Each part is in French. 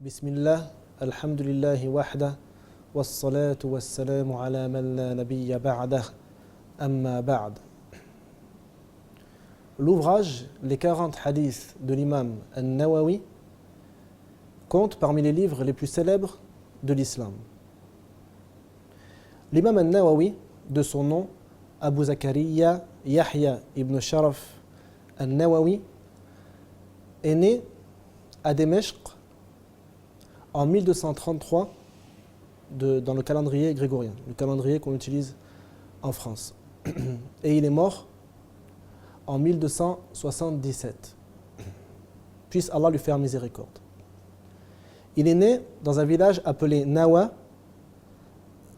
بسم الله الحمد لله وحده والصلاة والسلام على من لا نبي بعده أما بعد. L'ouvrage Les 40 hadiths de l'imam An-Nawawi compte parmi les livres les plus célèbres de l'islam. L'imam An-Nawawi, de son nom Abu Zakariya Yahya ibn Sharaf An-Nawawi, est né à Démeshq en 1233 dans le calendrier grégorien, le calendrier qu'on utilise en France. Et il est mort en 1277. Puisse Allah lui faire miséricorde. Il est né dans un village appelé Nawa,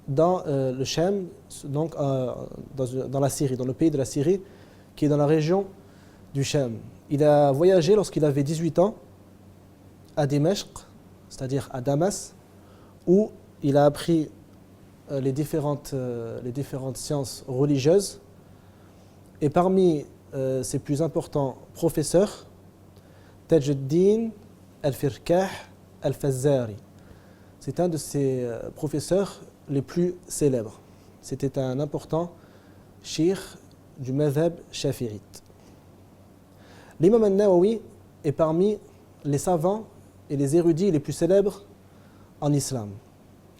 dans le Shem, donc dans la Syrie, dans le pays de la Syrie, qui est dans la région du Shem. Il a voyagé lorsqu'il avait 18 ans à Démeshq, c'est-à-dire à Damas, où il a appris les différentes sciences religieuses. Et parmi ses plus importants professeurs, Tajuddin al-Firkah al-Fazzari. C'est un de ses professeurs les plus célèbres. C'était un important cheikh du madhab shafi'ite. L'imam An-Nawawi est parmi les savants et les érudits les plus célèbres en islam.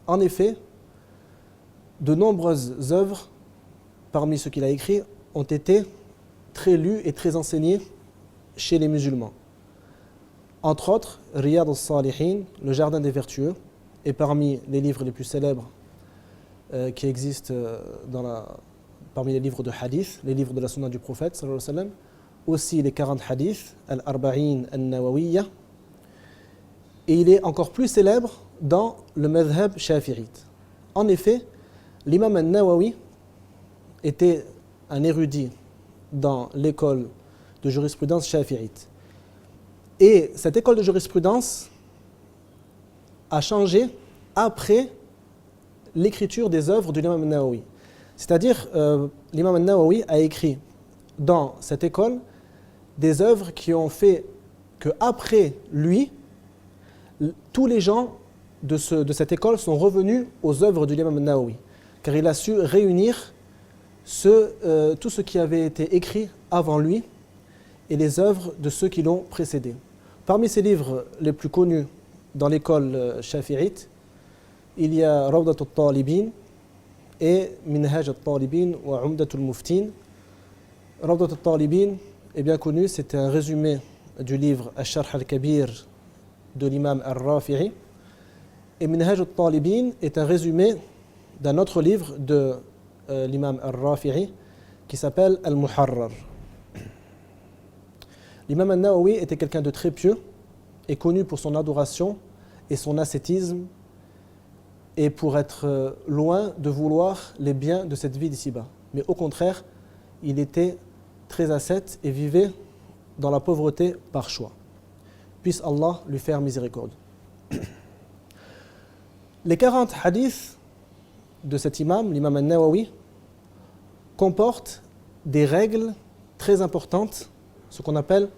En effet, de nombreuses œuvres, parmi ceux qu'il a écrits, ont été très lues et très enseignées chez les musulmans. Entre autres, Riyad al-Salihin, le jardin des vertueux, est parmi les livres les plus célèbres qui existent parmi les livres de hadith, les livres de la sunna du prophète, sallallahu alayhi wa sallam. Aussi les 40 hadiths, al-Arba'in al-Nawawiyya. Et il est encore plus célèbre dans le madhab shafi'ite. En effet, l'imam An-Nawawi était un érudit dans l'école de jurisprudence shafi'ite. Et cette école de jurisprudence a changé après l'écriture des œuvres de l'imam An-Nawawi. C'est-à-dire, l'imam An-Nawawi a écrit dans cette école des œuvres qui ont fait qu'après lui, tous les gens de cette école sont revenus aux œuvres de l'imam An-Nawawi, car il a su réunir tout ce qui avait été écrit avant lui et les œuvres de ceux qui l'ont précédé. Parmi ces livres les plus connus dans l'école shafi'ite, il y a Rawdat al-Talibin et Minhaj al-Talibin wa Umdat al-Muftin. Rawdat al-Talibin est bien connu, c'est un résumé du livre Al-Sharh al-Kabir de l'imam al-Rafi'i. Et Minhaj al-Talibin est un résumé d'un autre livre de l'imam al-Rafi'i qui s'appelle Al-Muharrar. L'imam An-Nawawi était quelqu'un de très pieux et connu pour son adoration et son ascétisme et pour être loin de vouloir les biens de cette vie d'ici-bas. Mais au contraire, il était très ascète et vivait dans la pauvreté par choix. Puisse Allah lui faire miséricorde. Les 40 hadiths de cet imam, l'imam An-Nawawi, comportent des règles très importantes, ce qu'on appelle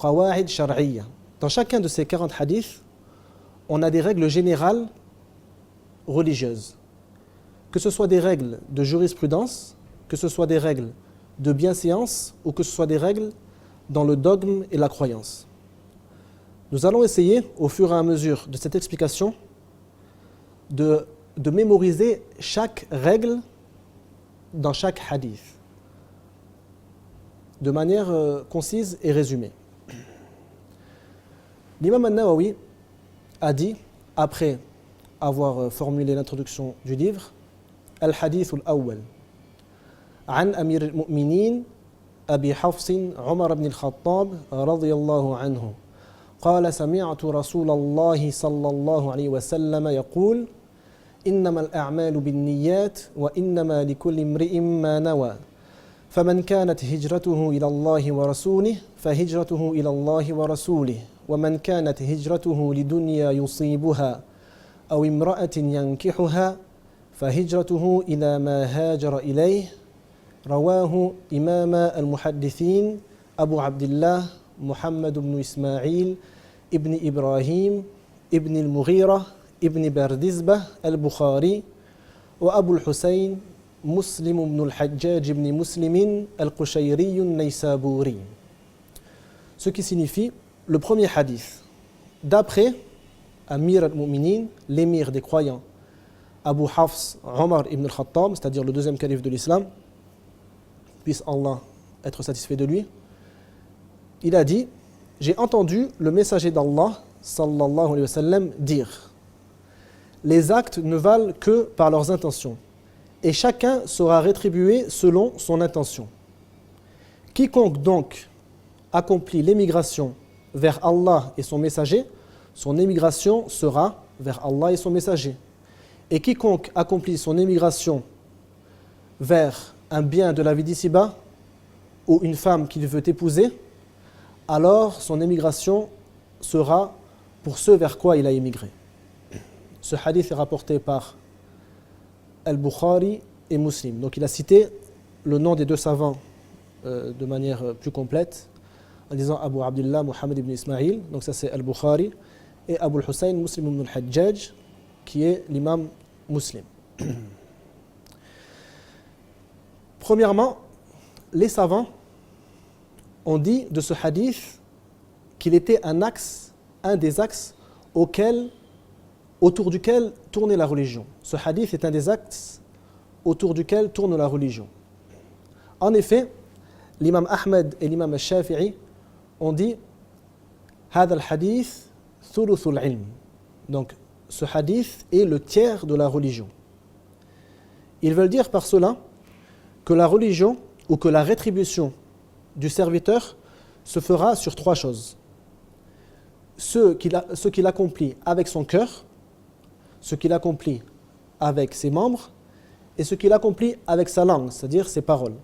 qawa'id shar'iyya. Dans chacun de ces 40 hadiths, on a des règles générales religieuses. Que ce soit des règles de jurisprudence, que ce soit des règles de bienséance ou que ce soit des règles dans le dogme et la croyance. Nous allons essayer, au fur et à mesure de cette explication, de mémoriser chaque règle dans chaque hadith, de manière concise et résumée. L'imam An-Nawawi a dit, après avoir formulé l'introduction du livre, Al-Hadith al-Awwal, عن أمير المؤمنين أبي حفص عمر بن الخطاب رضي الله عنه قال سمعت رسول الله صلى الله عليه وسلم يقول إنما الأعمال بالنيات وإنما لكل امرئ ما نوى فمن كانت هجرته إلى الله ورسوله فهجرته إلى الله ورسوله ومن كانت هجرته لدنيا يصيبها أو امرأة ينكحها فهجرته إلى ما هاجر إليه رواه إمام المحدثين أبو عبد الله محمد بن إسماعيل ابن إبراهيم ابن المغيرة ابن بردزبة البخاري وأبو الحسين مسلم بن الحجاج بن مسلم القشيري النيسابوري. Ce qui signifie le premier hadith. D'après Amir al-Mu'minin, l'émir des croyants, Abu Hafs Omar ibn al-Khattab, c'est-à-dire le deuxième calife de l'islam, puisse Allah être satisfait de lui, il a dit: j'ai entendu le messager d'Allah sallallahu alayhi wa sallam dire: les actes ne valent que par leurs intentions, et chacun sera rétribué selon son intention. Quiconque donc accomplit l'émigration vers Allah et son messager, son émigration sera vers Allah et son messager. Et quiconque accomplit son émigration vers un bien de la vie d'ici-bas ou une femme qu'il veut épouser, alors son émigration sera pour ce vers quoi il a émigré. Ce hadith est rapporté par Al-Bukhari et Muslim. Donc il a cité le nom des deux savants de manière plus complète en disant Abu Abdullah Muhammad ibn Ismail, donc ça c'est Al-Bukhari, et Abu al-Hussein Muslim ibn al-Hajjaj, qui est l'imam Muslim. Premièrement, les savants ont dit de ce hadith qu'il était un des axes autour duquel tournait la religion. Ce hadith est un des axes autour duquel tourne la religion. En effet, l'imam Ahmed et l'imam al-Shafi'i ont dit هذا الحديث ثلث العلم. Donc, ce hadith est le tiers de la religion. Ils veulent dire par cela que la religion ou que la rétribution du serviteur se fera sur trois choses. Ce qu'il accomplit avec son cœur, ce qu'il accomplit avec ses membres et ce qu'il accomplit avec sa langue, c'est-à-dire ses paroles.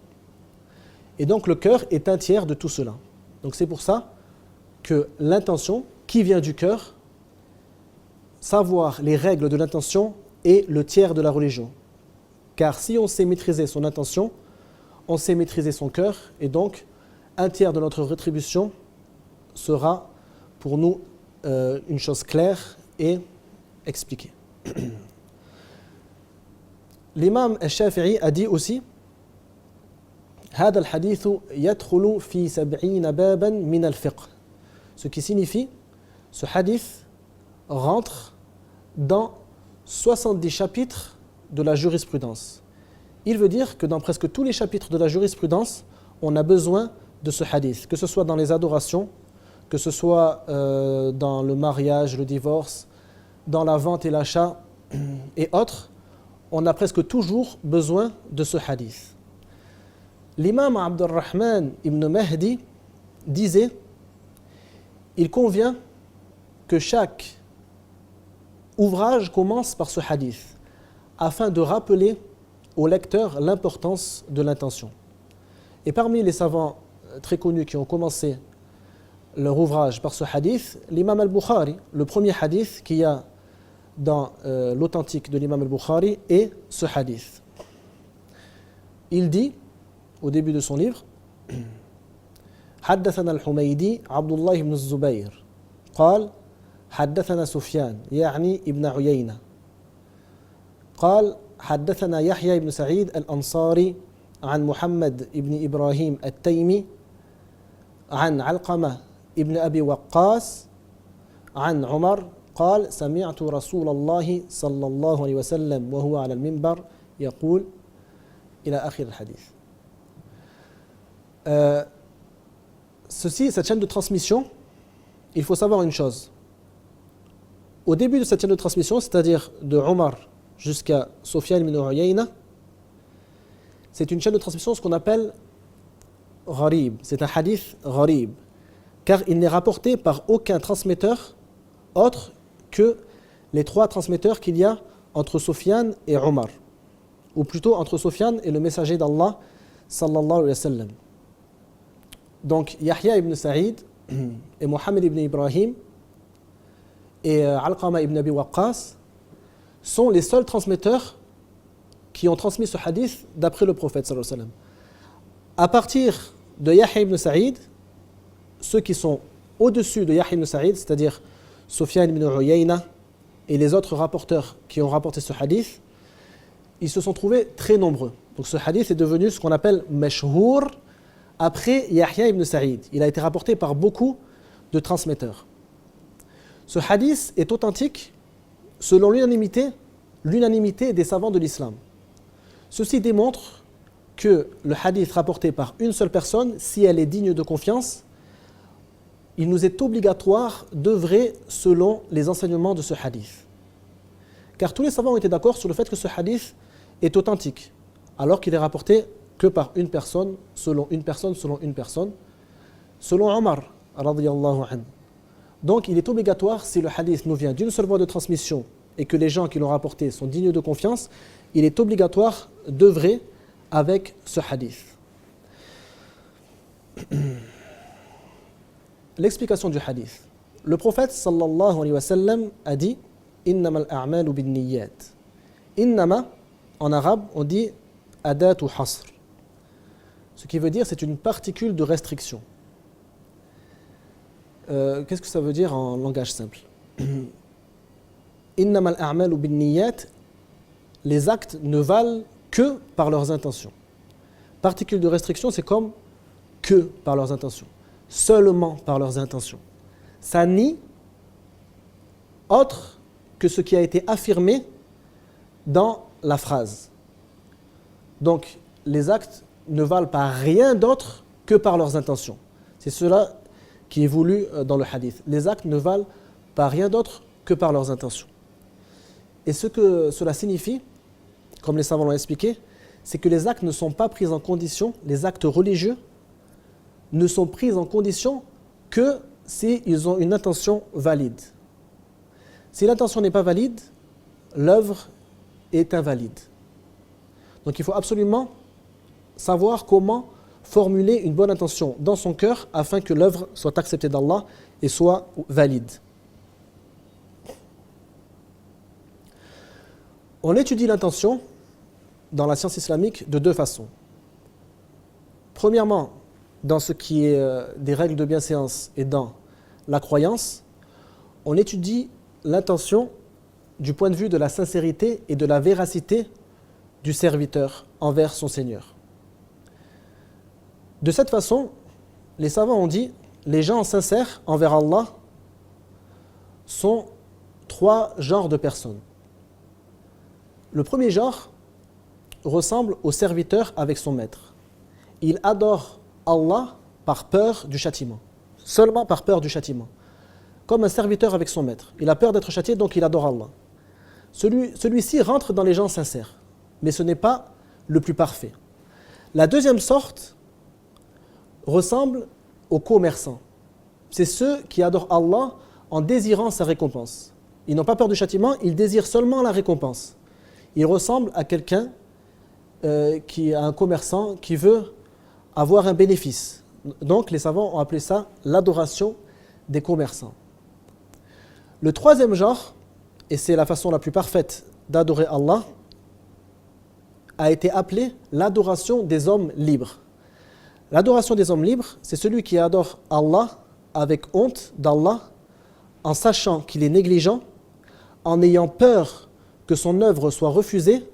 Et donc le cœur est un tiers de tout cela. Donc c'est pour ça que l'intention qui vient du cœur, savoir les règles de l'intention est le tiers de la religion. Car si on sait maîtriser son intention, on sait maîtriser son cœur, et donc un tiers de notre rétribution sera pour nous une chose claire et expliquée. L'imam al-Shafi'i a dit aussi هذا الحديث يدخل في 70 بابا من الفقه. Ce qui signifie, ce hadith rentre dans 70 chapitres de la jurisprudence. Il veut dire que dans presque tous les chapitres de la jurisprudence, on a besoin de ce hadith, que ce soit dans les adorations, que ce soit dans le mariage, le divorce, dans la vente et l'achat et autres, on a presque toujours besoin de ce hadith. L'imam Abdurrahman ibn Mahdi disait: il convient que chaque ouvrage commence par ce hadith afin de rappeler au lecteur l'importance de l'intention. Et parmi les savants très connus qui ont commencé leur ouvrage par ce hadith, l'imam al-Bukhari, le premier hadith qu'il y a dans l'authentique de l'imam al-Bukhari est ce hadith. Il dit au début de son livre: حدثنا الحميدي عبد الله بن الزبير قال حدثنا سفيان يعني ابن عيينة قال حدثنا يحيى بن سعيد الأنصاري عن محمد بن إبراهيم التيمي عن علقمة ابن أبي وقاص عن عمر قال سمعت رسول الله صلى الله عليه وسلم وهو على المنبر يقول إلى آخر الحديث. Cette chaîne de transmission, il faut savoir une chose. Au début de cette chaîne de transmission, c'est-à-dire de Omar jusqu'à Sufyan ibn Uyayna, c'est une chaîne de transmission, ce qu'on appelle gharib. C'est un hadith gharib, car il n'est rapporté par aucun transmetteur autre que les trois transmetteurs qu'il y a entre Sufyan et Omar, ou plutôt entre Sufyan et le messager d'Allah sallallahu alayhi wa sallam. Donc Yahya ibn Sa'id et Mohammed ibn Ibrahim et Alqama ibn Abi Waqqas sont les seuls transmetteurs qui ont transmis ce hadith d'après le prophète sallallahu alayhi wa sallam. À partir de Yahya ibn Sa'id, ceux qui sont au-dessus de Yahya ibn Sa'id, c'est-à-dire Sufyan ibn Uyayna et les autres rapporteurs qui ont rapporté ce hadith, ils se sont trouvés très nombreux. Donc ce hadith est devenu ce qu'on appelle mashhour après Yahya ibn Sa'id. Il a été rapporté par beaucoup de transmetteurs. Ce hadith est authentique selon l'unanimité des savants de l'islam. Ceci démontre que le hadith rapporté par une seule personne, si elle est digne de confiance, il nous est obligatoire d'œuvrer selon les enseignements de ce hadith. Car tous les savants ont été d'accord sur le fait que ce hadith est authentique, alors qu'il est rapporté que par une personne, selon une personne, selon Omar, radiyallahu anhu. Donc il est obligatoire, si le hadith nous vient d'une seule voie de transmission et que les gens qui l'ont rapporté sont dignes de confiance, il est obligatoire d'œuvrer avec ce hadith. L'explication du hadith. Le prophète sallallahu alayhi wa sallam a dit Innama al-a'malu bin-niyyat. Innama, en arabe, on dit adat ou hasr. Ce qui veut dire c'est une particule de restriction. Qu'est-ce que ça veut dire en langage simple? Innama al-a'malu bin-niyyat. Les actes ne valent que par leurs intentions. Particule de restriction, c'est comme que par leurs intentions. Seulement par leurs intentions. Ça nie autre que ce qui a été affirmé dans la phrase. Donc, les actes ne valent pas rien d'autre que par leurs intentions. C'est cela qui est voulu dans le hadith. Les actes ne valent pas rien d'autre que par leurs intentions. Et ce que cela signifie, comme les savants l'ont expliqué, c'est que les actes ne sont pas pris en condition, les actes religieux ne sont pris en condition que s'ils ont une intention valide. Si l'intention n'est pas valide, l'œuvre est invalide. Donc il faut absolument savoir comment formuler une bonne intention dans son cœur afin que l'œuvre soit acceptée d'Allah et soit valide. On étudie l'intention dans la science islamique de deux façons. Premièrement, dans ce qui est des règles de bienséance et dans la croyance, on étudie l'intention du point de vue de la sincérité et de la véracité du serviteur envers son Seigneur. De cette façon, les savants ont dit, les gens sincères envers Allah sont trois genres de personnes. Le premier genre ressemble au serviteur avec son maître. Il adore Allah par peur du châtiment, seulement par peur du châtiment, comme un serviteur avec son maître. Il a peur d'être châtié, donc il adore Allah. Celui-ci rentre dans les gens sincères, mais ce n'est pas le plus parfait. La deuxième sorte ressemble aux commerçants. C'est ceux qui adorent Allah en désirant sa récompense. Ils n'ont pas peur du châtiment, ils désirent seulement la récompense. Ils ressemblent à quelqu'un qui est un commerçant qui veut avoir un bénéfice. Donc les savants ont appelé ça l'adoration des commerçants. Le troisième genre, et c'est la façon la plus parfaite d'adorer Allah, a été appelé l'adoration des hommes libres. L'adoration des hommes libres, c'est celui qui adore Allah avec honte d'Allah, en sachant qu'il est négligent, en ayant peur que son œuvre soit refusée,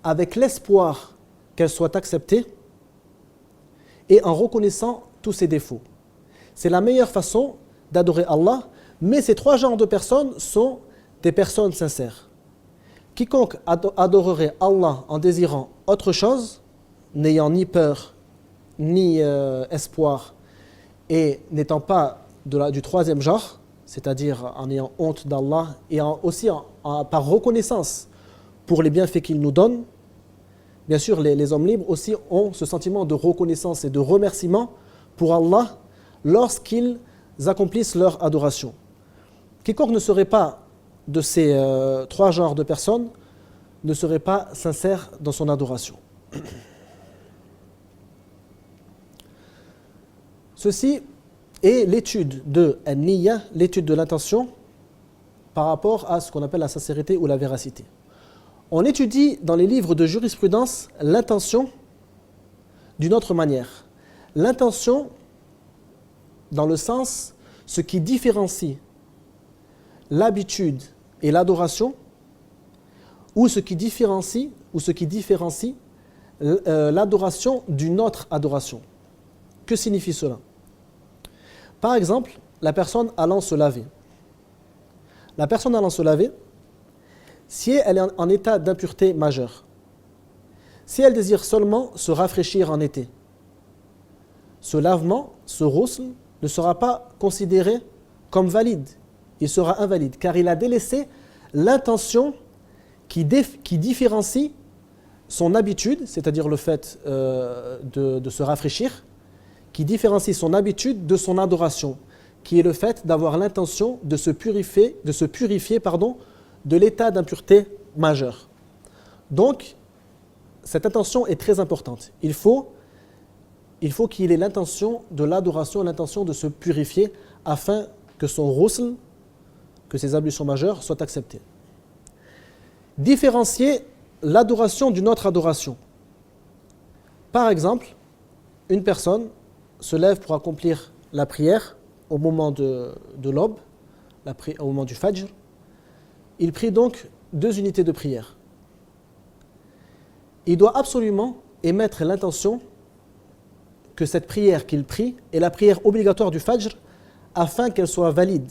avec l'espoir qu'elle soit acceptée, et en reconnaissant tous ses défauts. C'est la meilleure façon d'adorer Allah, mais ces trois genres de personnes sont des personnes sincères. Quiconque adorerait Allah en désirant autre chose, n'ayant ni peur, ni espoir, et n'étant pas du troisième genre, c'est-à-dire en ayant honte d'Allah, et aussi par reconnaissance pour les bienfaits qu'il nous donne. Bien sûr, les hommes libres aussi ont ce sentiment de reconnaissance et de remerciement pour Allah lorsqu'ils accomplissent leur adoration. Quiconque ne serait pas de ces trois genres de personnes ne serait pas sincère dans son adoration. Ceci est l'étude de an-niyya, l'étude de l'intention par rapport à ce qu'on appelle la sincérité ou la véracité. On étudie dans les livres de jurisprudence l'intention d'une autre manière. L'intention dans le sens, ce qui différencie l'habitude et l'adoration, ou ce qui différencie l'adoration d'une autre adoration. Que signifie cela? Par exemple, la personne allant se laver. La personne allant se laver, si elle est en état d'impureté majeure, si elle désire seulement se rafraîchir en été, ce lavement, ce ghusl, ne sera pas considéré comme valide. Il sera invalide, car il a délaissé l'intention qui différencie son habitude, c'est-à-dire le fait de se rafraîchir, qui différencie son habitude de son adoration, qui est le fait d'avoir l'intention de se purifier de l'état d'impureté majeure. Donc, cette intention est très importante. Il faut qu'il ait l'intention de l'adoration, l'intention de se purifier afin que son ghusl, que ses ablutions majeures soient acceptées. Différencier l'adoration d'une autre adoration. Par exemple, une personne se lève pour accomplir la prière au moment de l'aube, au moment du fajr. Il prie donc 2 unités de prière. Il doit absolument émettre l'intention que cette prière qu'il prie est la prière obligatoire du fajr afin qu'elle soit valide.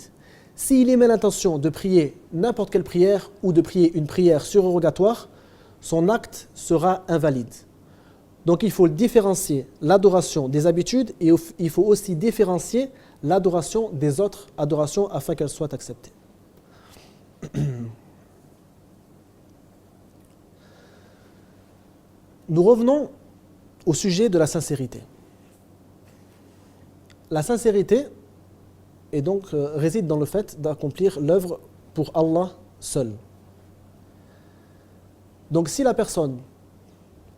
S'il émet l'intention de prier n'importe quelle prière ou de prier une prière surogatoire, son acte sera invalide. Donc il faut différencier l'adoration des habitudes et il faut aussi différencier l'adoration des autres adorations afin qu'elles soient acceptées. Nous revenons au sujet de la sincérité. La sincérité réside dans le fait d'accomplir l'œuvre pour Allah seul. Donc si la personne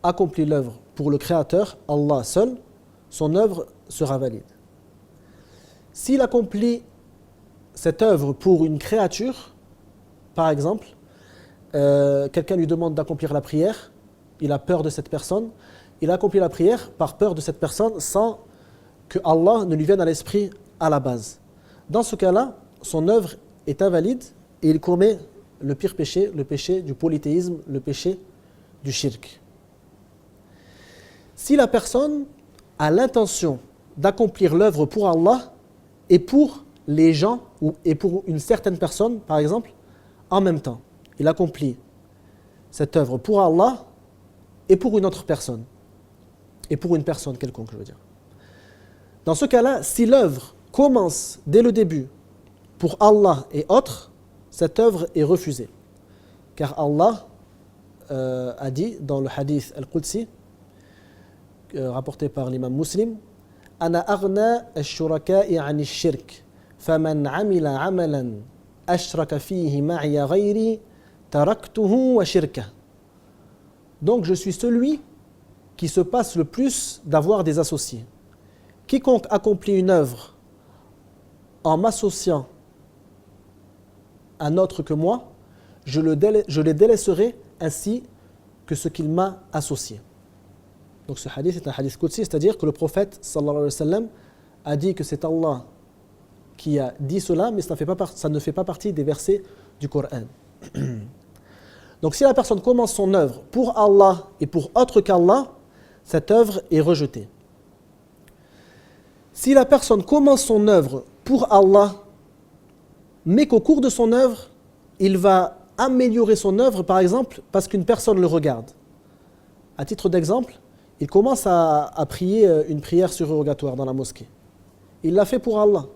accomplit l'œuvre pour le Créateur, Allah seul, son œuvre sera valide. S'il accomplit cette œuvre pour une créature, par exemple, quelqu'un lui demande d'accomplir la prière, il a peur de cette personne, il accomplit la prière par peur de cette personne sans que Allah ne lui vienne à l'esprit à la base. Dans ce cas-là, son œuvre est invalide et il commet le pire péché, le péché du polythéisme, le péché du shirk. Si la personne a l'intention d'accomplir l'œuvre pour Allah et pour les gens et pour une certaine personne, par exemple, en même temps, il accomplit cette œuvre pour Allah et pour une autre personne, et pour une personne quelconque, je veux dire. Dans ce cas-là, si l'œuvre commence dès le début pour Allah et autres, cette œuvre est refusée. Car Allah a dit dans le hadith al-Qudsi, rapporté par l'imam Muslim, « Ana aghna ash-shuraka'i 'ani ash-shirk, faman 'amila 'amalan ashraka fihi ma'iya ghayri, taraktuhu wa shirkah. » Donc je suis celui qui se passe le plus d'avoir des associés. Quiconque accomplit une œuvre en m'associant à un autre que moi, je les délaisserai ainsi que ce qu'il m'a associé. Donc ce hadith est un hadith qudsi, c'est-à-dire que le prophète sallallahu alayhi wa sallam a dit que c'est Allah qui a dit cela, mais ça ne fait pas partie des versets du Coran. Donc si la personne commence son œuvre pour Allah et pour autre qu'Allah, cette œuvre est rejetée. Si la personne commence son œuvre pour Allah, mais qu'au cours de son œuvre, il va améliorer son œuvre, par exemple, parce qu'une personne le regarde. À titre d'exemple, il commence à prier une prière surogatoire dans la mosquée. Il l'a fait pour Allah.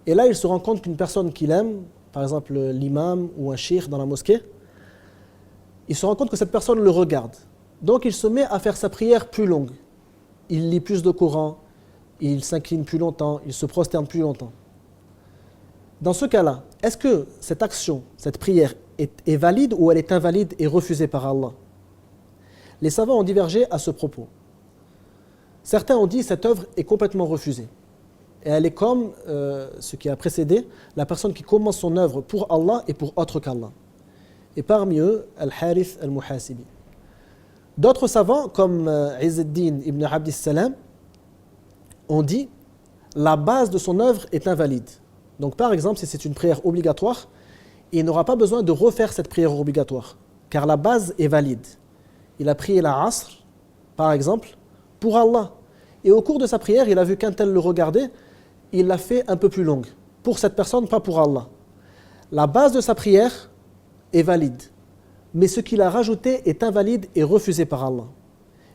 Et là, il se rend compte qu'une personne qu'il aime, par exemple l'imam ou un cheikh dans la mosquée, il se rend compte que cette personne le regarde. Donc il se met à faire sa prière plus longue. Il lit plus de Coran, il s'incline plus longtemps, il se prosterne plus longtemps. Dans ce cas-là, est-ce que cette action, cette prière est valide ou elle est invalide et refusée par Allah? Les savants ont divergé à ce propos. Certains ont dit que cette œuvre est complètement refusée. Et elle est comme ce qui a précédé, la personne qui commence son œuvre pour Allah et pour autre qu'Allah. Et parmi eux, Al-Harith Al-Muhasibi. D'autres savants, comme Izz-ad-Din ibn Abd as-Salam, ont dit la base de son œuvre est invalide. Donc par exemple, si c'est une prière obligatoire, il n'aura pas besoin de refaire cette prière obligatoire, car la base est valide. Il a prié la Asr, par exemple, pour Allah. Et au cours de sa prière, il a vu qu'un tel le regardait, il l'a fait un peu plus longue. Pour cette personne, pas pour Allah. La base de sa prière est valide, mais ce qu'il a rajouté est invalide et refusé par Allah.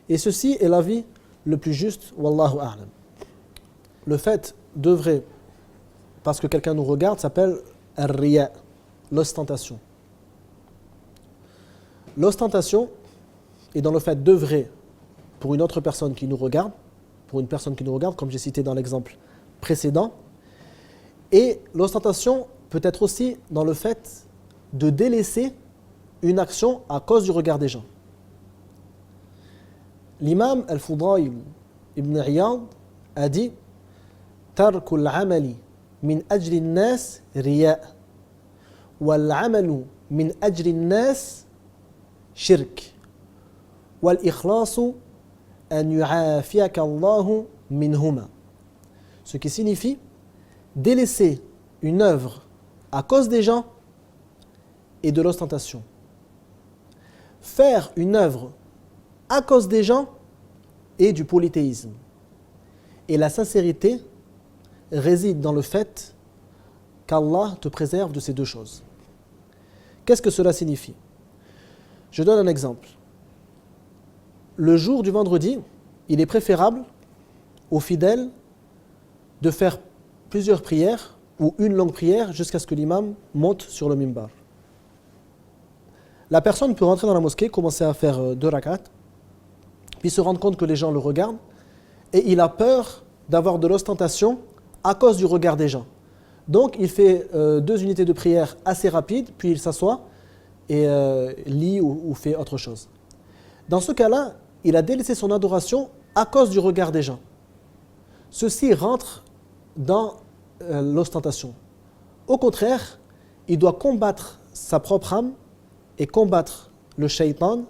Et ceci est l'avis le plus juste, wallahu a'lam. Le fait d'œuvrer parce que quelqu'un nous regarde s'appelle ar-riya, l'ostentation. L'ostentation est dans le fait d'œuvrer pour une autre personne qui nous regarde, comme j'ai cité dans l'exemple précédent. Et l'ostentation peut être aussi dans le fait de délaisser une action à cause du regard des gens. L'imam Al-Fudayl ibn Iyad a dit « Tarkul amali min ajli an-nas riya' wal amalu min ajli an-nas shirk wal ikhlasu an yu'afiyaka Allahu minhuma » Ce qui signifie délaisser une œuvre à cause des gens et de l'ostentation. Faire une œuvre à cause des gens et du polythéisme. Et la sincérité réside dans le fait qu'Allah te préserve de ces deux choses. Qu'est-ce que cela signifie? Je donne un exemple. Le jour du vendredi, il est préférable aux fidèles de faire plusieurs prières ou une longue prière jusqu'à ce que l'imam monte sur le mimbar. La personne peut rentrer dans la mosquée, commencer à faire 2 rak'at, puis se rendre compte que les gens le regardent, et il a peur d'avoir de l'ostentation à cause du regard des gens. Donc il fait 2 unités de prière assez rapides, puis il s'assoit et lit ou fait autre chose. Dans ce cas-là, il a délaissé son adoration à cause du regard des gens. Ceci rentre dans l'ostentation. Au contraire, il doit combattre sa propre âme et combattre le shaitan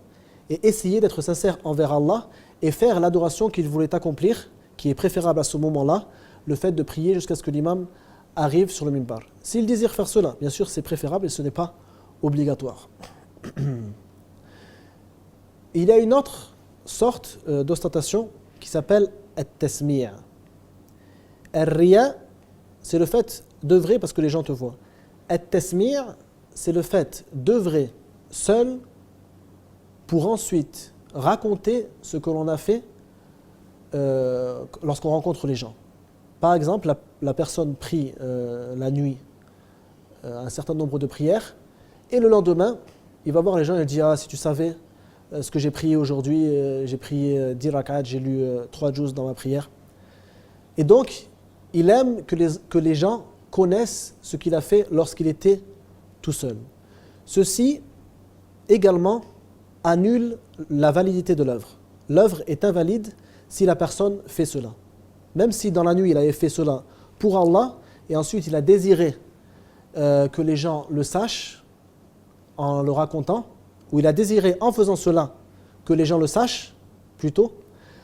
et essayer d'être sincère envers Allah et faire l'adoration qu'il voulait accomplir, qui est préférable à ce moment-là, le fait de prier jusqu'à ce que l'imam arrive sur le mimbar. S'il désire faire cela, bien sûr c'est préférable et ce n'est pas obligatoire. Il y a une autre sorte d'ostentation qui s'appelle at-tasmi'. Ar-riya, c'est le fait d'œuvrer parce que les gens te voient. At-tasmi', c'est le fait d'œuvrer seul pour ensuite raconter ce que l'on a fait lorsqu'on rencontre les gens. Par exemple, la personne prie la nuit un certain nombre de prières et le lendemain, il va voir les gens et il dit « Ah, si tu savais ce que j'ai prié aujourd'hui, j'ai prié 10 rak'at, j'ai lu 3 juz dans ma prière. » Et donc, il aime que les gens connaissent ce qu'il a fait lorsqu'il était tout seul. Ceci également annule la validité de l'œuvre. L'œuvre est invalide si la personne fait cela. Même si dans la nuit il avait fait cela pour Allah et ensuite il a désiré que les gens le sachent en le racontant, ou il a désiré en faisant cela que les gens le sachent plutôt,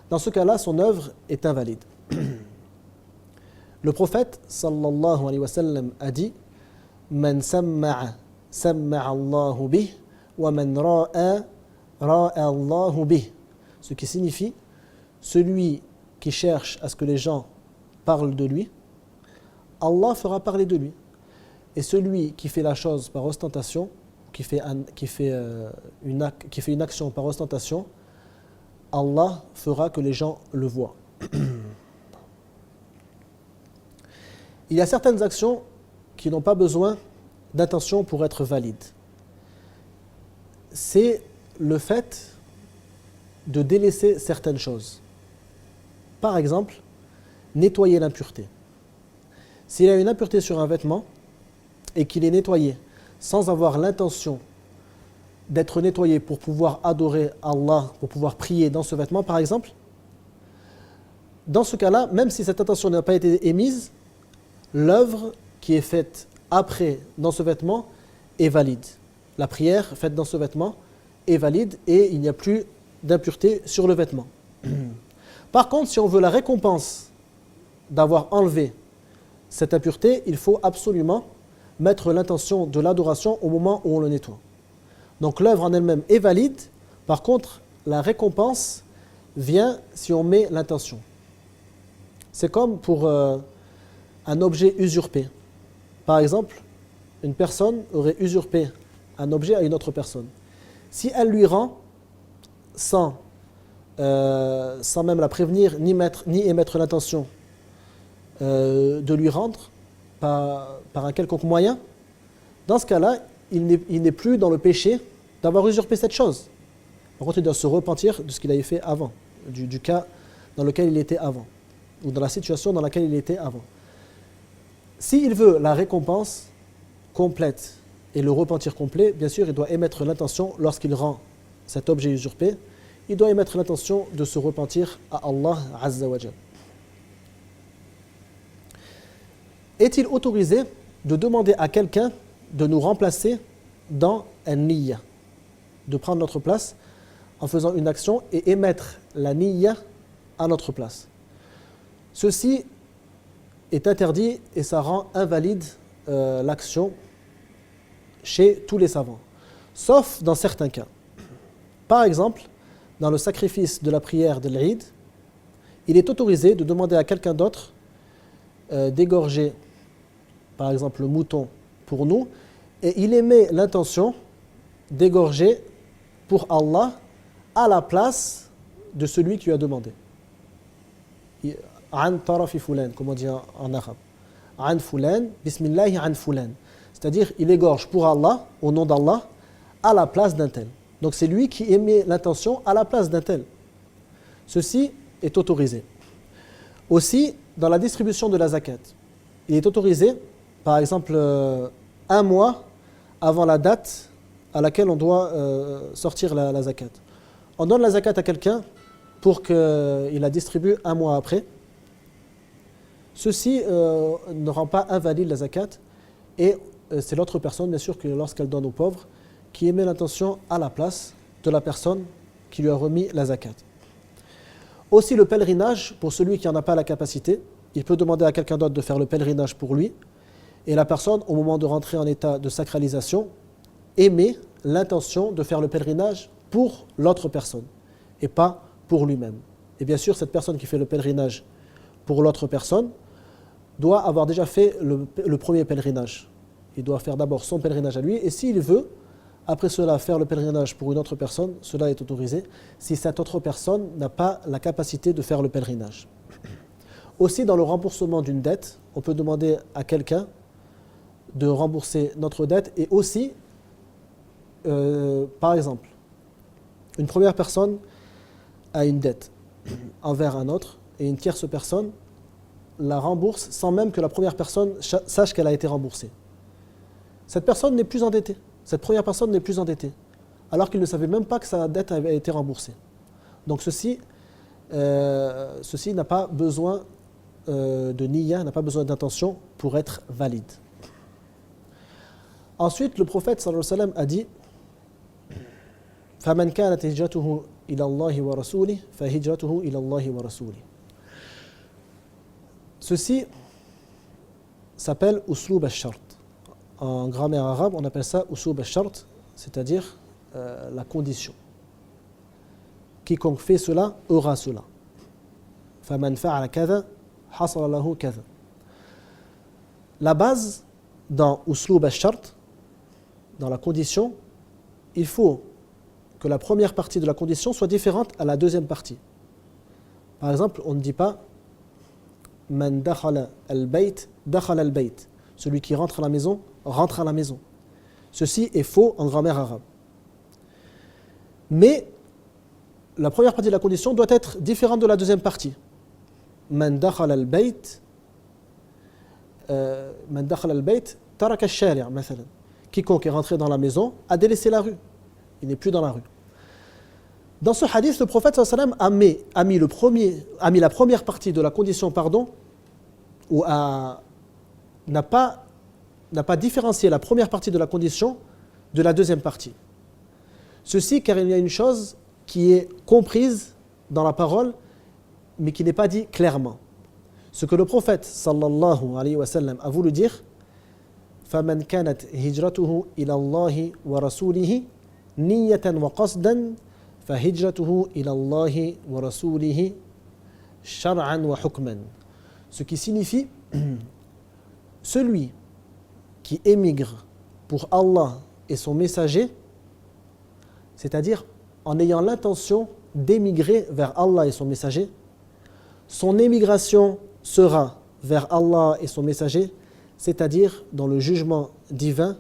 dans ce cas-là son œuvre est invalide. Le prophète sallallahu alayhi wa sallam a dit Man samma'a samma'a Allahu bih wa man ra'a ra'a Allahu bih. Ce qui signifie celui qui cherche à ce que les gens parlent de lui, Allah fera parler de lui. Et celui qui fait la chose par ostentation, qui fait une action par ostentation, Allah fera que les gens le voient. Il y a certaines actions qui n'ont pas besoin d'intention pour être valides. C'est le fait de délaisser certaines choses. Par exemple, nettoyer l'impureté. S'il y a une impureté sur un vêtement et qu'il est nettoyé sans avoir l'intention d'être nettoyé pour pouvoir adorer Allah, pour pouvoir prier dans ce vêtement par exemple, dans ce cas-là, même si cette intention n'a pas été émise, l'œuvre qui est faite après dans ce vêtement est valide. La prière faite dans ce vêtement est valide et il n'y a plus d'impureté sur le vêtement. Par contre, si on veut la récompense d'avoir enlevé cette impureté, il faut absolument mettre l'intention de l'adoration au moment où on le nettoie. Donc l'œuvre en elle-même est valide, par contre, la récompense vient si on met l'intention. C'est comme pour un objet usurpé. Par exemple, une personne aurait usurpé un objet à une autre personne. Si elle lui rend sans même la prévenir, ni émettre l'intention de lui rendre par un quelconque moyen, dans ce cas-là, il n'est plus dans le péché d'avoir usurpé cette chose. Par contre, il doit se repentir de ce qu'il avait fait avant, du cas dans lequel il était avant, ou dans la situation dans laquelle il était avant. S'il veut la récompense complète et le repentir complet, bien sûr, il doit émettre l'intention, lorsqu'il rend cet objet usurpé, il doit émettre l'intention de se repentir à Allah Azza wa Jal. Est-il autorisé de demander à quelqu'un de nous remplacer dans un niyya, de prendre notre place en faisant une action et émettre la niyya à notre place? Ceci est interdit et ça rend invalide l'action chez tous les savants, sauf dans certains cas. Par exemple, dans le sacrifice de la prière de l'Eid, il est autorisé de demander à quelqu'un d'autre d'égorger, par exemple, le mouton pour nous, et il émet l'intention d'égorger pour Allah à la place de celui qui lui a demandé. An tarafi fulan, comme on dit en arabe. An fulan, bismillahi an fulan. C'est-à-dire, il égorge pour Allah, au nom d'Allah, à la place d'un tel. Donc c'est lui qui émet l'intention à la place d'un tel. Ceci est autorisé. Aussi, dans la distribution de la zakat, il est autorisé, par exemple, un mois avant la date à laquelle on doit sortir la zakat. On donne la zakat à quelqu'un pour qu'il la distribue un mois après. Ceci ne rend pas invalide la zakat et c'est l'autre personne, bien sûr, que lorsqu'elle donne aux pauvres, qui émet l'intention à la place de la personne qui lui a remis la zakat. Aussi le pèlerinage, pour celui qui n'en a pas la capacité, il peut demander à quelqu'un d'autre de faire le pèlerinage pour lui, et la personne, au moment de rentrer en état de sacralisation, émet l'intention de faire le pèlerinage pour l'autre personne, et pas pour lui-même. Et bien sûr, cette personne qui fait le pèlerinage pour l'autre personne doit avoir déjà fait le premier pèlerinage. Il doit faire d'abord son pèlerinage à lui, et s'il veut, après cela, faire le pèlerinage pour une autre personne, cela est autorisé, si cette autre personne n'a pas la capacité de faire le pèlerinage. Aussi, dans le remboursement d'une dette, on peut demander à quelqu'un de rembourser notre dette, et aussi, par exemple, une première personne a une dette envers un autre, et une tierce personne la rembourse sans même que la première personne sache qu'elle a été remboursée. Cette personne n'est plus endettée. Cette première personne n'est plus endettée, alors qu'il ne savait même pas que sa dette avait été remboursée. Donc ceci n'a pas besoin de niyya, n'a pas besoin d'intention pour être valide. Ensuite, le prophète sallallahu alayhi wa sallam a dit فَمَنْ كَانَتْ هِجْرَتُهُ إِلَى اللَّهِ وَرَسُولِهِ فَهِجْرَتُهُ إِلَى اللَّهِ وَرَسُولِهِ. Ceci s'appelle uslub al-shart. En grammaire arabe, on appelle ça uslub al-shart, c'est-à-dire la condition. Quiconque fait cela aura cela. فَمَنْ فَعَلَ كَذَا حَصَلَ لَهُ كَذَا. La base dans uslub al-shart, dans la condition, il faut que la première partie de la condition soit différente à la deuxième partie. Par exemple, on ne dit pas Man dakhala al-bayt, dakhala al-bayt. Celui qui rentre à la maison, rentre à la maison. Ceci est faux en grammaire arabe. Mais la première partie de la condition doit être différente de la deuxième partie. Man dakhala al-bayt, taraka al-shari', mathalan. Quiconque est rentré dans la maison a délaissé la rue. Il n'est plus dans la rue. Dans ce hadith, le prophète sallallahu alayhi wa sallam a mis la première partie de la condition, ou n'a pas différencié la première partie de la condition de la deuxième partie. Ceci car il y a une chose qui est comprise dans la parole, mais qui n'est pas dit clairement. Ce que le prophète sallallahu alayhi wa sallam a voulu dire, فَمَنْ كَانَتْ هِجْرَتُهُ إِلَى اللَّهِ وَرَسُولِهِ نِيَّةً وَقَصْدًا فَهِجْرَتُهُ إِلَى اللَّهِ وَرَسُولِهِ شَرْعًا وَحُكْمًا. Ce qui signifie celui qui émigre pour Allah et son messager, c'est-à-dire en ayant l'intention d'émigrer vers Allah et son messager, son émigration sera vers Allah et son messager, c'est-à-dire dans le jugement divin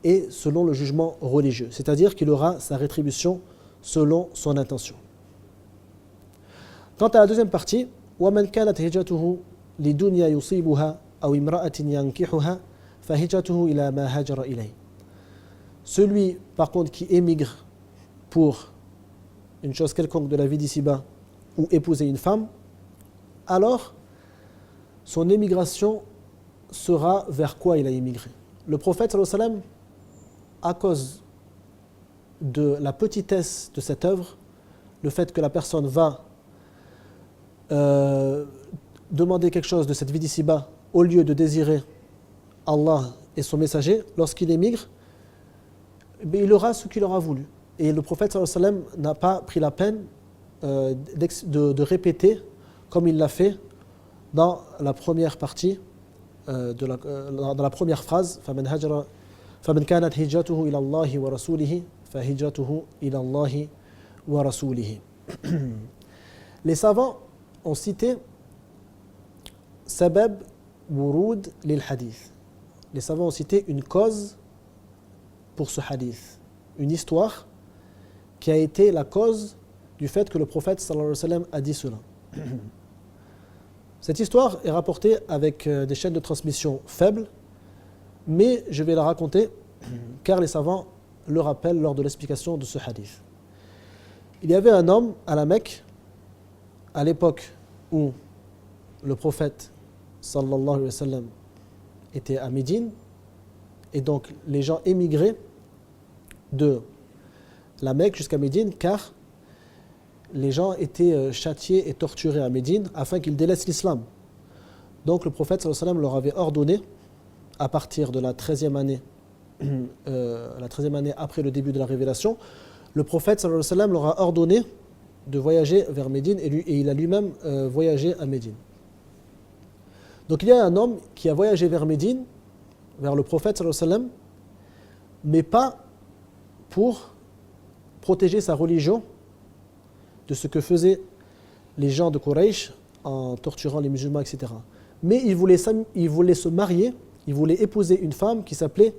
et selon le jugement religieux, c'est-à-dire qu'il aura sa rétribution selon son intention. Quant à la deuxième partie, وَمَنْ كَانَتْ هِجْرَتُهُ لِدُنْيَا يُصِيبُهَا أَوْ امْرَأَةٍ يَنْكِحُهَا فَهِجْرَتُهُ إِلَى مَا هَاجَرَ إِلَيْهِ. Celui, par contre, qui émigre pour une chose quelconque de la vie d'ici-bas ou épouser une femme, alors son émigration sera vers quoi il a émigré. Le prophète sallallahu alayhi wa sallam, à cause de la petitesse de cette œuvre, le fait que la personne va demander quelque chose de cette vie d'ici-bas au lieu de désirer Allah et son messager, lorsqu'il émigre, il aura ce qu'il aura voulu. Et le prophète sallallahu alayhi wa sallam n'a pas pris la peine de répéter comme il l'a fait dans la première partie, dans la première phrase, فَمَنْ كَانَتْ هِجْرَتُهُ إِلَى اللَّهِ وَرَسُولِهِ فَهِجْرَتُهُ إِلَى اللَّهِ وَرَسُولِهِ. Les savants ont cité sabab wurud lil hadith. Les savants ont cité une cause pour ce hadith, une histoire qui a été la cause du fait que le prophète sallallahu alayhi wa sallam a dit cela. Cette histoire est rapportée avec des chaînes de transmission faibles, mais je vais la raconter car les savants le rappellent lors de l'explication de ce hadith. Il y avait un homme à la Mecque, à l'époque où le prophète sallallahu alayhi wa sallam était à Médine, et donc les gens émigraient de la Mecque jusqu'à Médine car les gens étaient châtiés et torturés à Médine afin qu'ils délaissent l'islam. Donc le prophète sallallahu alayhi wa sallam leur avait ordonné, à partir de la 13e année, après le début de la révélation, le prophète sallallahu alayhi wa sallam leur a ordonné de voyager vers Médine et il a lui-même voyagé à Médine. Donc il y a un homme qui a voyagé vers Médine, vers le prophète sallallahu alayhi wa sallam, mais pas pour protéger sa religion de ce que faisaient les gens de Quraysh en torturant les musulmans, etc. Mais il voulait se marier, il voulait épouser une femme qui s'appelait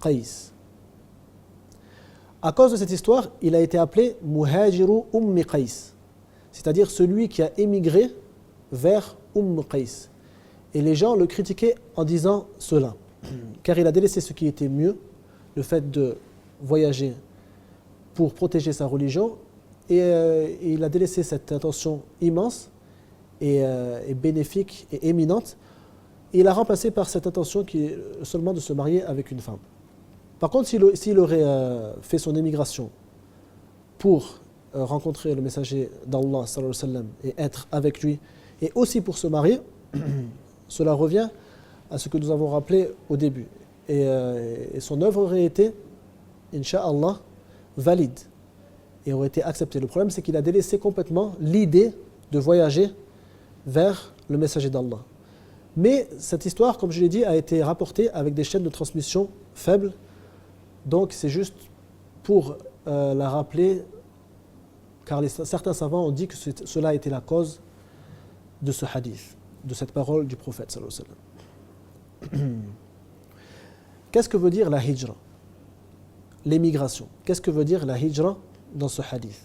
Qais. À cause de cette histoire, il a été appelé Muhajiru Qais, c'est-à-dire celui qui a émigré vers Qais. Et les gens le critiquaient en disant cela, car il a délaissé ce qui était mieux, le fait de voyager pour protéger sa religion, et il a délaissé cette intention immense et bénéfique et éminente, et il a remplacé par cette intention qui est seulement de se marier avec une femme. Par contre, s'il aurait fait son émigration pour rencontrer le messager d'Allah sallallahu alayhi wa sallam et être avec lui, et aussi pour se marier, cela revient à ce que nous avons rappelé au début. Et son œuvre aurait été, Inch'Allah, valide et aurait été acceptée. Le problème, c'est qu'il a délaissé complètement l'idée de voyager vers le messager d'Allah. Mais cette histoire, comme je l'ai dit, a été rapportée avec des chaînes de transmission faibles. Donc c'est juste pour la rappeler, car certains savants ont dit que cela a été la cause de ce hadith, de cette parole du prophète sallallahu alayhi wa sallam. Qu'est-ce que veut dire la hijra? L'émigration. Qu'est-ce que veut dire la hijra dans ce hadith?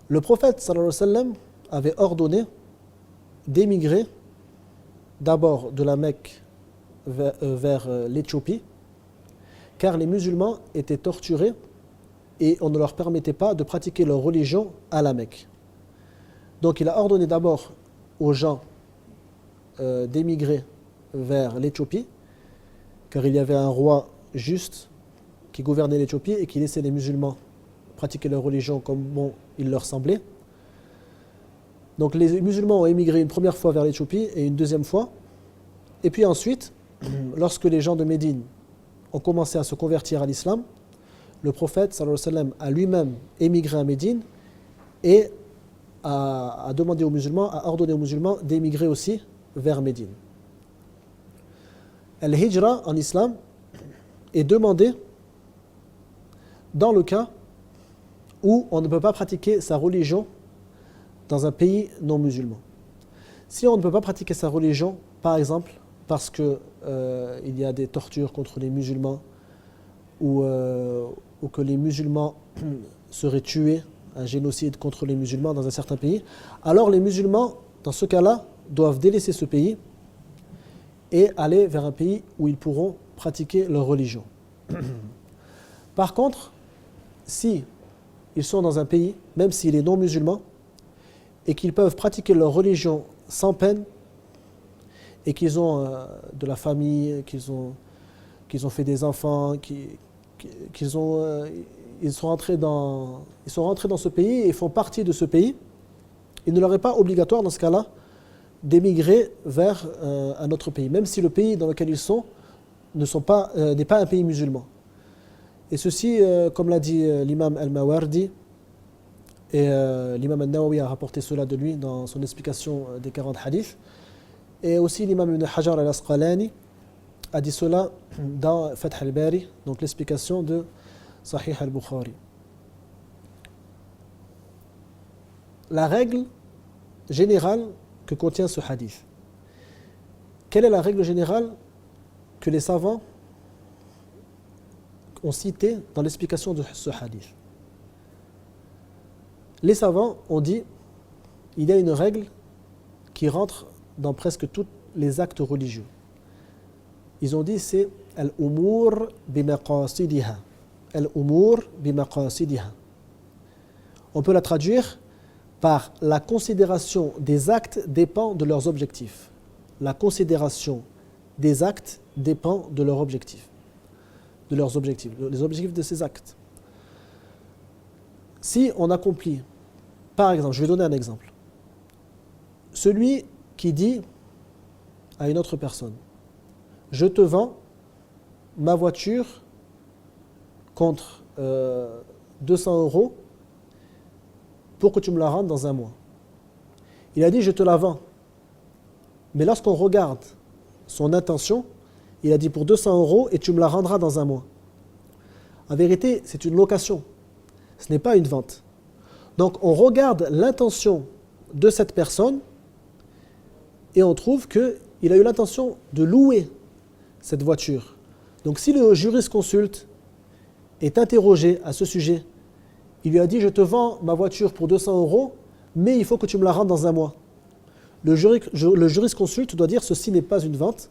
Le prophète sallallahu alayhi wa sallam avait ordonné d'émigrer d'abord de la Mecque vers l'Éthiopie, car les musulmans étaient torturés et on ne leur permettait pas de pratiquer leur religion à la Mecque. Donc il a ordonné d'abord aux gens d'émigrer vers l'Éthiopie, car il y avait un roi juste qui gouvernait l'Éthiopie et qui laissait les musulmans pratiquer leur religion comme bon il leur semblait. Donc les musulmans ont émigré une première fois vers l'Éthiopie et une deuxième fois. Et puis ensuite, lorsque les gens de Médine ont commencé à se convertir à l'islam, le prophète sallallahu alayhi wa sallam a lui-même émigré à Médine et a demandé aux musulmans, a ordonné aux musulmans d'émigrer aussi vers Médine. Al-Hijra en islam est demandée dans le cas où on ne peut pas pratiquer sa religion dans un pays non musulman. Si on ne peut pas pratiquer sa religion, par exemple, parce qu'il y a des tortures contre les musulmans ou que les musulmans seraient tués, un génocide contre les musulmans dans un certain pays, alors les musulmans, dans ce cas-là, doivent délaisser ce pays et aller vers un pays où ils pourront pratiquer leur religion. Par contre, si ils sont dans un pays, même s'il est non musulman, et qu'ils peuvent pratiquer leur religion sans peine, et qu'ils ont de la famille, qu'ils ont fait des enfants, ils sont rentrés dans ce pays et font partie de ce pays, il ne leur est pas obligatoire dans ce cas-là d'émigrer vers un autre pays, même si le pays dans lequel ils sont n'est pas un pays musulman. Et ceci, comme l'a dit l'imam al-Mawardi, et l'imam al-Nawawi a rapporté cela de lui dans son explication des 40 hadiths, et aussi l'imam ibn Hajar al-Asqalani a dit cela dans Fath al-Bari, donc l'explication de Sahih al-Bukhari. La règle générale que contient ce hadith. Quelle est la règle générale que les savants ont citée dans l'explication de ce hadith? Les savants ont dit il y a une règle qui rentre dans presque tous les actes religieux. Ils ont dit c'est al-umur bimaqasidiha. Al-umur bimaqasidiha. On peut la traduire par la considération des actes dépend de leurs objectifs. La considération des actes dépend de leurs objectifs. Les objectifs de ces actes. Si on accomplit, par exemple, je vais donner un exemple. Celui qui dit à une autre personne, je te vends ma voiture contre 200 € pour que tu me la rendes dans un mois. Il a dit je te la vends. Mais lorsqu'on regarde son intention, il a dit pour 200 € et tu me la rendras dans un mois. En vérité, c'est une location. Ce n'est pas une vente. Donc on regarde l'intention de cette personne et on trouve qu'il a eu l'intention de louer cette voiture. Donc si le jurisconsulte est interrogé à ce sujet, il lui a dit je te vends ma voiture pour 200 €, mais il faut que tu me la rendes dans un mois. Le jurisconsulte doit dire ceci n'est pas une vente,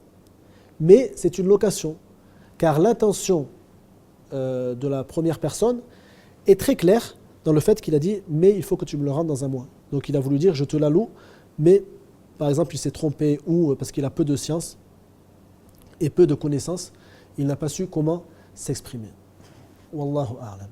mais c'est une location. Car l'intention de la première personne est très claire dans le fait qu'il a dit mais il faut que tu me le rendes dans un mois. Donc il a voulu dire je te la loue, mais par exemple il s'est trompé ou parce qu'il a peu de science et peu de connaissances, il n'a pas su comment s'exprimer. Wallahu a'lam.